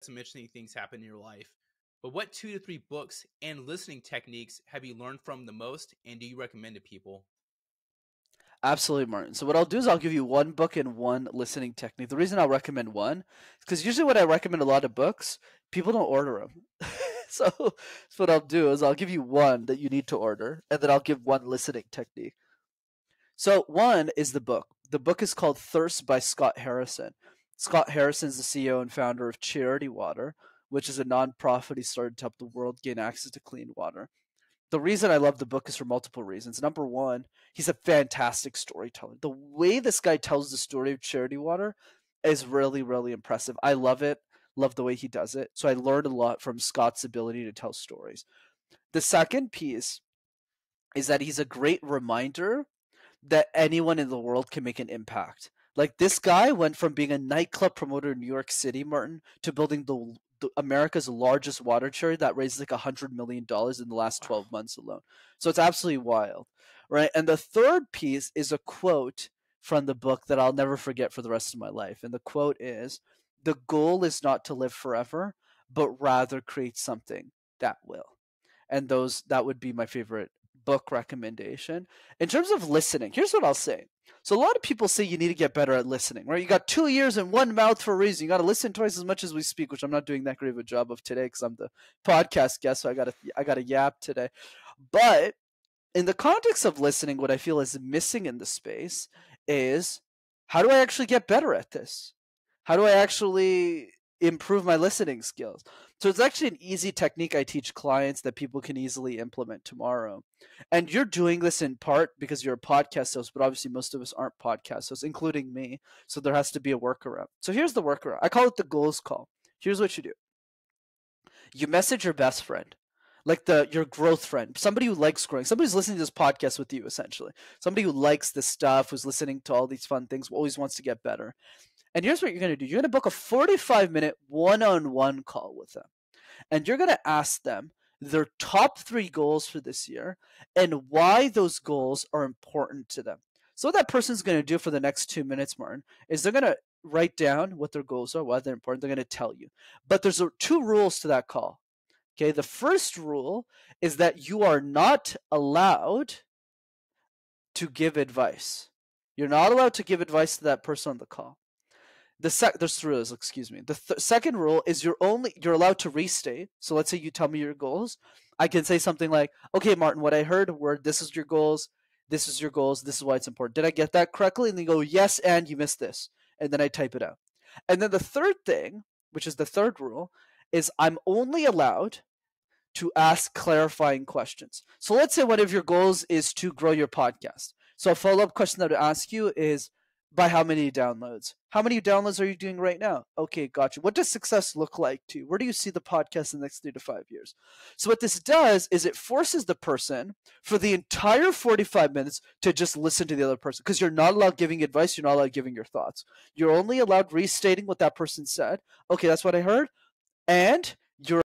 some interesting things happen in your life. But what 2 to 3 books and listening techniques have you learned from the most, and do you recommend to people? Absolutely, Martin. So what I'll do is I'll give you one book and one listening technique. The reason I'll recommend one is because usually when I recommend a lot of books, people don't order them. So what I'll do is I'll give you one that you need to order, and then I'll give one listening technique. So one is the book. The book is called Thirst by Scott Harrison. Scott Harrison is the CEO and founder of Charity Water, which is a nonprofit he started to help the world gain access to clean water. The reason I love the book is for multiple reasons. Number one, he's a fantastic storyteller. The way this guy tells the story of Charity Water is really, really impressive. I love it. Love the way he does it. So I learned a lot from Scott's ability to tell stories. The second piece is that he's a great reminder that anyone in the world can make an impact. Like this guy went from being a nightclub promoter in New York City, Martin, to building the America's largest water charity that raised like $100 million in the last 12 months alone. So it's absolutely wild, right? And the third piece is a quote from the book that I'll never forget for the rest of my life. And the quote is, "The goal is not to live forever, but rather create something that will." And that would be my favorite book recommendation. In terms of listening, here's what I'll say. So a lot of people say you need to get better at listening, right? You got 2 ears and 1 mouth for a reason. You got to listen twice as much as we speak, which I'm not doing that great of a job of today because I'm the podcast guest, so I got to yap today. But in the context of listening, what I feel is missing in the space is, how do I actually get better at this? How do I actually improve my listening skills? So it's actually an easy technique I teach clients that people can easily implement tomorrow. And you're doing this in part because you're a podcast host, but obviously most of us aren't podcast hosts, including me. So there has to be a workaround. So here's the workaround. I call it the goals call. Here's what you do. You message your best friend, like your growth friend, somebody who likes growing, somebody who's listening to this podcast with you, essentially. Somebody who likes this stuff, who's listening to all these fun things, always wants to get better. And here's what you're going to do. You're going to book a 45-minute one-on-one call with them. And you're going to ask them their top 3 goals for this year and why those goals are important to them. So what that person's going to do for the next 2 minutes, Martin, is they're going to write down what their goals are, why they're important. They're going to tell you. But there's 2 rules to that call. Okay, the first rule is that you are not allowed to give advice. You're not allowed to give advice to that person on the call. There's 3 rules, excuse me. The second rule is you're allowed to restate. So let's say you tell me your goals. I can say something like, "Okay, Martin, what I heard were this is your goals, this is your goals, this is why it's important. Did I get that correctly?" And they go, "Yes, and you missed this." And then I type it out. And then the third thing, which is the third rule, is I'm only allowed to ask clarifying questions. So let's say one of your goals is to grow your podcast. So a follow-up question that I would ask you is, by how many downloads? How many downloads are you doing right now? Okay, gotcha. What does success look like to you? Where do you see the podcast in the next 3 to 5 years? So what this does is it forces the person for the entire 45 minutes to just listen to the other person, because you're not allowed giving advice. You're not allowed giving your thoughts. You're only allowed restating what that person said. Okay, that's what I heard. And you're